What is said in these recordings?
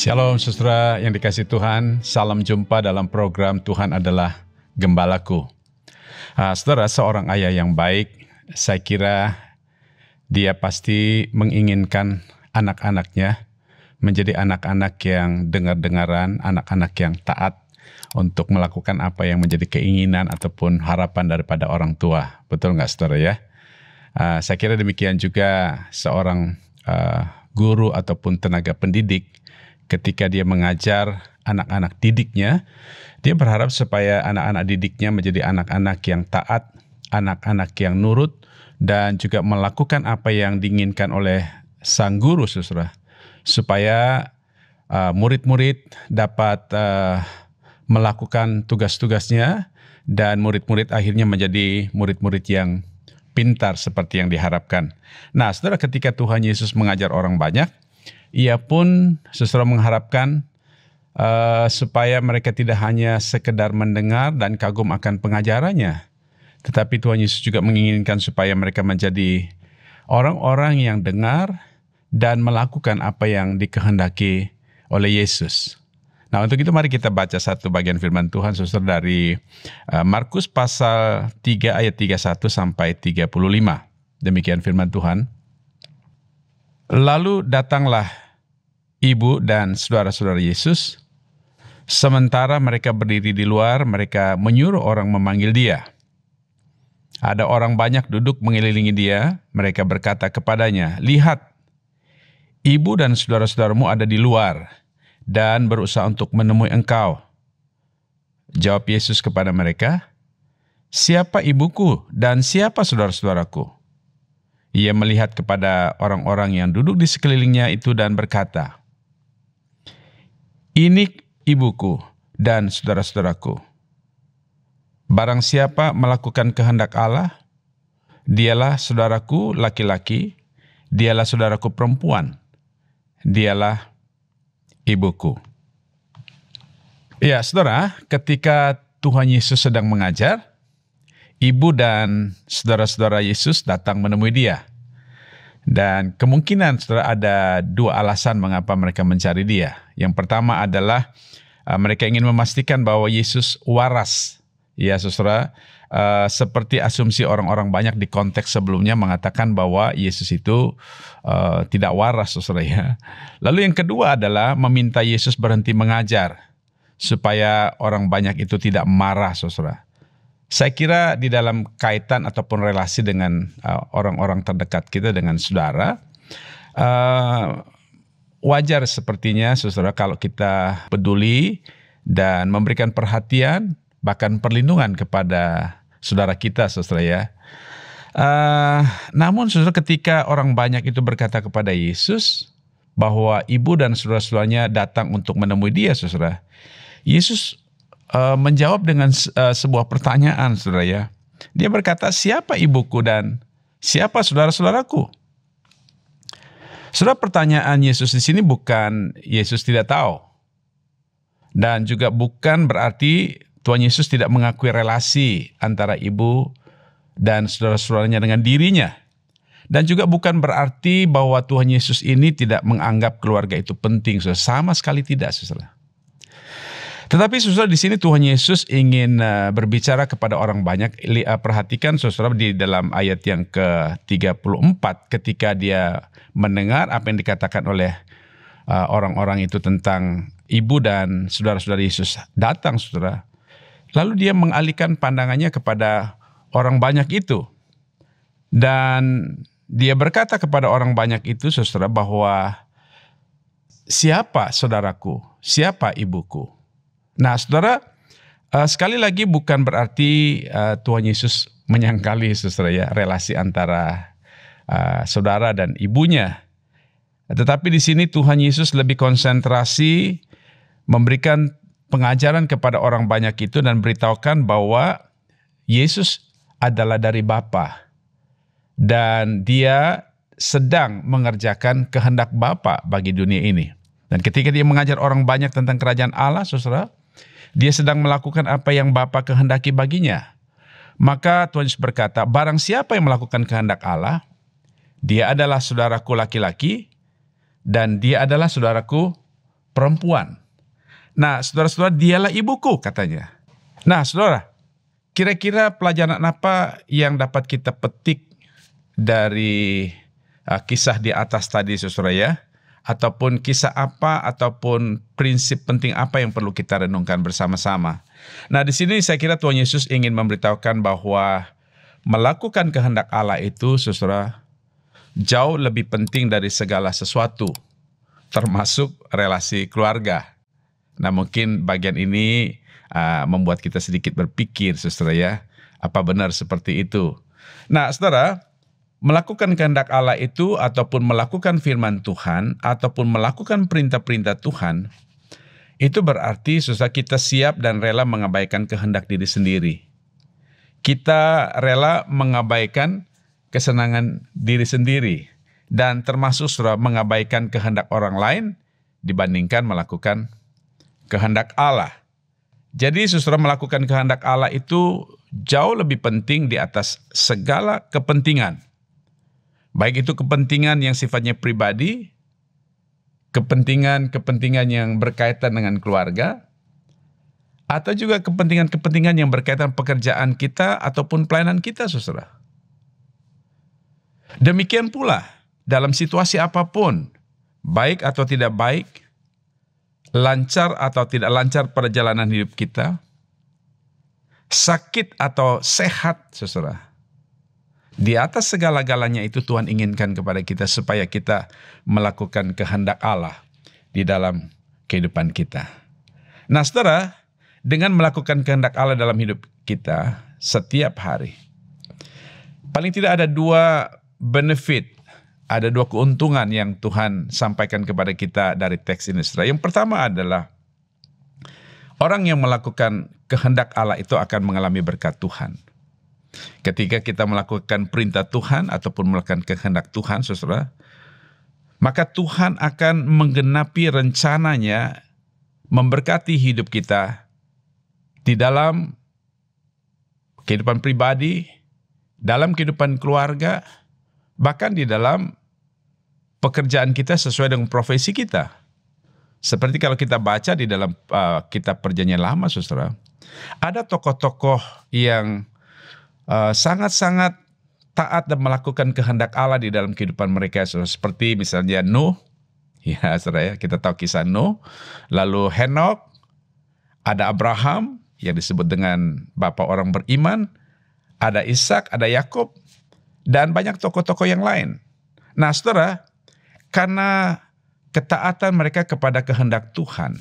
Shalom saudara yang dikasihi Tuhan, salam jumpa dalam program Tuhan adalah Gembalaku. Saudara, seorang ayah yang baik, saya kira dia pasti menginginkan anak-anaknya menjadi anak-anak yang dengar-dengaran, anak-anak yang taat untuk melakukan apa yang menjadi keinginan ataupun harapan daripada orang tua. Betul nggak saudara ya? Saya kira demikian juga seorang guru ataupun tenaga pendidik. Ketika dia mengajar anak-anak didiknya, dia berharap supaya anak-anak didiknya menjadi anak-anak yang taat, anak-anak yang nurut, dan juga melakukan apa yang diinginkan oleh sang guru, saudara, supaya murid-murid dapat melakukan tugas-tugasnya, dan murid-murid akhirnya menjadi murid-murid yang pintar seperti yang diharapkan. Nah, saudara, ketika Tuhan Yesus mengajar orang banyak, Ia pun saudara mengharapkan supaya mereka tidak hanya sekedar mendengar dan kagum akan pengajarannya, tetapi Tuhan Yesus juga menginginkan supaya mereka menjadi orang-orang yang dengar dan melakukan apa yang dikehendaki oleh Yesus. Nah, untuk itu mari kita baca satu bagian firman Tuhan saudara dari Markus pasal 3 ayat 31 sampai 35. Demikian firman Tuhan. Lalu datanglah ibu dan saudara-saudara Yesus. Sementara mereka berdiri di luar, mereka menyuruh orang memanggil dia. Ada orang banyak duduk mengelilingi dia. Mereka berkata kepadanya, "Lihat, ibu dan saudara-saudaramu ada di luar dan berusaha untuk menemui engkau." Jawab Yesus kepada mereka, "Siapa ibuku dan siapa saudara-saudaraku?" Ia melihat kepada orang-orang yang duduk di sekelilingnya itu dan berkata, "Ini ibuku dan saudara-saudaraku. Barang siapa melakukan kehendak Allah, dialah saudaraku laki-laki, dialah saudaraku perempuan, dialah ibuku." Ya, saudara, ketika Tuhan Yesus sedang mengajar, ibu dan saudara-saudara Yesus datang menemui dia. Dan kemungkinan saudara ada dua alasan mengapa mereka mencari dia. Yang pertama adalah mereka ingin memastikan bahwa Yesus waras. Ya saudara, seperti asumsi orang-orang banyak di konteks sebelumnya mengatakan bahwa Yesus itu tidak waras saudara ya. Lalu yang kedua adalah meminta Yesus berhenti mengajar supaya orang banyak itu tidak marah saudara. Saya kira di dalam kaitan ataupun relasi dengan orang-orang terdekat kita dengan saudara, wajar sepertinya saudara kalau kita peduli dan memberikan perhatian bahkan perlindungan kepada saudara kita saudara ya. Namun saudara, ketika orang banyak itu berkata kepada Yesus bahwa ibu dan saudara-saudaranya datang untuk menemui dia saudara, Yesus menjawab dengan sebuah pertanyaan saudara ya. Dia berkata, "Siapa ibuku dan siapa saudara-saudaraku?" Saudara, pertanyaan Yesus di sini bukan Yesus tidak tahu. Dan juga bukan berarti Tuhan Yesus tidak mengakui relasi antara ibu dan saudara-saudaranya dengan dirinya. Dan juga bukan berarti bahwa Tuhan Yesus ini tidak menganggap keluarga itu penting. Saudara, sama sekali tidak saudara. Tetapi saudara, di sini Tuhan Yesus ingin berbicara kepada orang banyak. Perhatikan saudara di dalam ayat yang ke-34 ketika dia mendengar apa yang dikatakan oleh orang-orang itu tentang ibu dan saudara-saudara Yesus datang saudara. Lalu dia mengalihkan pandangannya kepada orang banyak itu. Dan dia berkata kepada orang banyak itu saudara bahwa siapa saudaraku, siapa ibuku. Nah saudara, sekali lagi bukan berarti Tuhan Yesus menyangkali saudara ya relasi antara saudara dan ibunya. Tetapi di sini Tuhan Yesus lebih konsentrasi memberikan pengajaran kepada orang banyak itu dan beritahukan bahwa Yesus adalah dari Bapa dan dia sedang mengerjakan kehendak Bapa bagi dunia ini. Dan ketika dia mengajar orang banyak tentang kerajaan Allah saudara, dia sedang melakukan apa yang Bapa kehendaki baginya. Maka Tuhan Yesus berkata, "Barang siapa yang melakukan kehendak Allah, dia adalah saudaraku laki-laki dan dia adalah saudaraku perempuan. Nah, saudara-saudara, dialah ibuku katanya. Nah, saudara, kira-kira pelajaran apa yang dapat kita petik dari kisah di atas tadi, saudara ya? Ataupun kisah apa, ataupun prinsip penting apa yang perlu kita renungkan bersama-sama. Nah, di sini saya kira Tuhan Yesus ingin memberitahukan bahwa melakukan kehendak Allah itu, saudara, jauh lebih penting dari segala sesuatu, termasuk relasi keluarga. Nah, mungkin bagian ini membuat kita sedikit berpikir, saudara ya, apa benar seperti itu? Nah, saudara, melakukan kehendak Allah itu ataupun melakukan firman Tuhan ataupun melakukan perintah-perintah Tuhan, itu berarti saudara kita siap dan rela mengabaikan kehendak diri sendiri. Kita rela mengabaikan kesenangan diri sendiri dan termasuk saudara mengabaikan kehendak orang lain dibandingkan melakukan kehendak Allah. Jadi saudara melakukan kehendak Allah itu jauh lebih penting di atas segala kepentingan. Baik itu kepentingan yang sifatnya pribadi, kepentingan yang berkaitan dengan keluarga, atau juga kepentingan yang berkaitan pekerjaan kita ataupun pelayanan kita, saudara. Demikian pula dalam situasi apapun, baik atau tidak baik, lancar atau tidak lancar perjalanan hidup kita, sakit atau sehat, saudara. Di atas segala-galanya itu Tuhan inginkan kepada kita supaya kita melakukan kehendak Allah di dalam kehidupan kita. Nah, saudara, dengan melakukan kehendak Allah dalam hidup kita setiap hari, paling tidak ada dua benefit, ada dua keuntungan yang Tuhan sampaikan kepada kita dari teks ini, saudara. Yang pertama adalah orang yang melakukan kehendak Allah itu akan mengalami berkat Tuhan. Ketika kita melakukan perintah Tuhan ataupun melakukan kehendak Tuhan, saudara, maka Tuhan akan menggenapi rencananya memberkati hidup kita di dalam kehidupan pribadi, dalam kehidupan keluarga, bahkan di dalam pekerjaan kita sesuai dengan profesi kita. Seperti kalau kita baca di dalam kitab Perjanjian Lama, saudara, ada tokoh-tokoh yang sangat-sangat taat dan melakukan kehendak Allah di dalam kehidupan mereka, saudara. Seperti misalnya Nuh, ya saudara ya, kita tahu kisah Nuh. Lalu Henok, ada Abraham yang disebut dengan bapak orang beriman, ada Ishak, ada Yakub, dan banyak tokoh-tokoh yang lain. Nah, saudara, karena ketaatan mereka kepada kehendak Tuhan,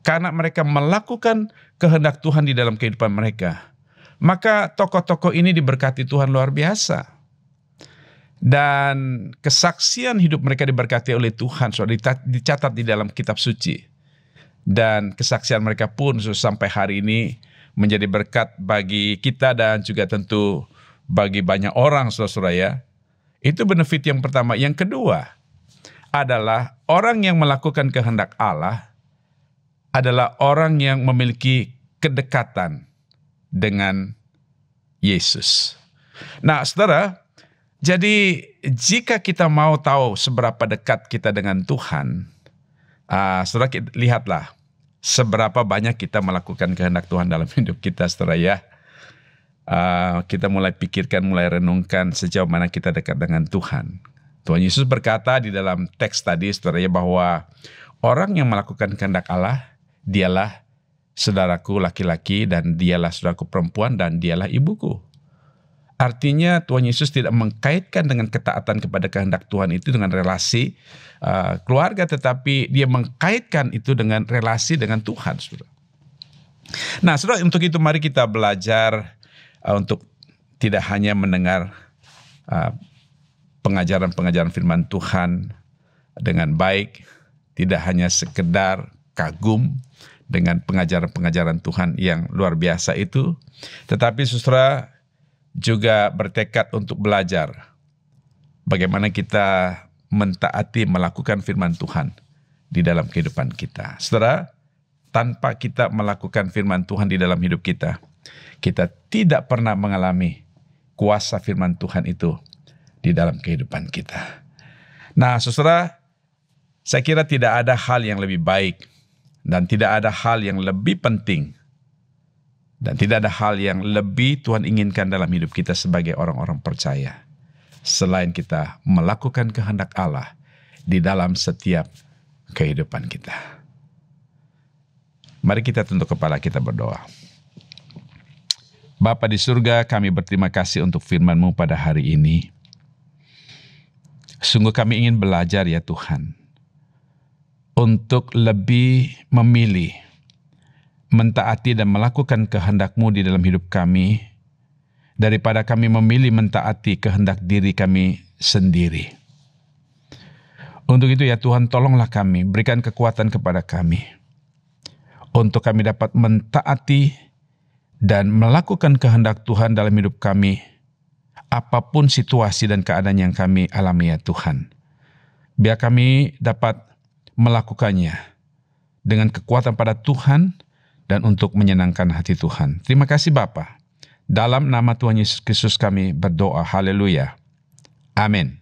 karena mereka melakukan kehendak Tuhan di dalam kehidupan mereka, maka tokoh-tokoh ini diberkati Tuhan luar biasa. Dan kesaksian hidup mereka diberkati oleh Tuhan, saudara, dicatat di dalam kitab suci. Dan kesaksian mereka pun sampai hari ini menjadi berkat bagi kita dan juga tentu bagi banyak orang, saudara ya. Itu benefit yang pertama. Yang kedua adalah orang yang melakukan kehendak Allah adalah orang yang memiliki kedekatan dengan Yesus. Nah, saudara, jadi jika kita mau tahu seberapa dekat kita dengan Tuhan, saudara, lihatlah seberapa banyak kita melakukan kehendak Tuhan dalam hidup kita, saudara ya. Kita mulai pikirkan, mulai renungkan sejauh mana kita dekat dengan Tuhan. Tuhan Yesus berkata di dalam teks tadi, saudara ya, bahwa orang yang melakukan kehendak Allah, dialah saudaraku laki-laki dan dialah saudaraku perempuan dan dialah ibuku. Artinya Tuhan Yesus tidak mengkaitkan dengan ketaatan kepada kehendak Tuhan itu dengan relasi keluarga, tetapi dia mengkaitkan itu dengan relasi dengan Tuhan, saudara. Nah, saudara, untuk itu mari kita belajar untuk tidak hanya mendengar pengajaran-pengajaran firman Tuhan dengan baik, tidak hanya sekedar kagum dengan pengajaran-pengajaran Tuhan yang luar biasa itu, tetapi saudara juga bertekad untuk belajar bagaimana kita mentaati melakukan firman Tuhan di dalam kehidupan kita. Saudara, tanpa kita melakukan firman Tuhan di dalam hidup kita, kita tidak pernah mengalami kuasa firman Tuhan itu di dalam kehidupan kita. Nah, saudara, Saya kira tidak ada hal yang lebih baik dan tidak ada hal yang lebih penting dan tidak ada hal yang lebih Tuhan inginkan dalam hidup kita sebagai orang-orang percaya selain kita melakukan kehendak Allah di dalam setiap kehidupan kita. Mari kita tunduk kepala, kita berdoa. Bapa di surga, kami berterima kasih untuk firman-Mu pada hari ini. Sungguh kami ingin belajar ya Tuhan, untuk lebih memilih, mentaati dan melakukan kehendak-Mu di dalam hidup kami, daripada kami memilih mentaati kehendak diri kami sendiri. Untuk itu ya Tuhan, tolonglah kami, berikan kekuatan kepada kami, untuk kami dapat mentaati dan melakukan kehendak Tuhan dalam hidup kami, apapun situasi dan keadaan yang kami alami ya Tuhan. Biar kami dapat melakukannya dengan kekuatan pada Tuhan dan untuk menyenangkan hati Tuhan. Terima kasih Bapa. Dalam nama Tuhan Yesus Kristus kami berdoa. Haleluya. Amin.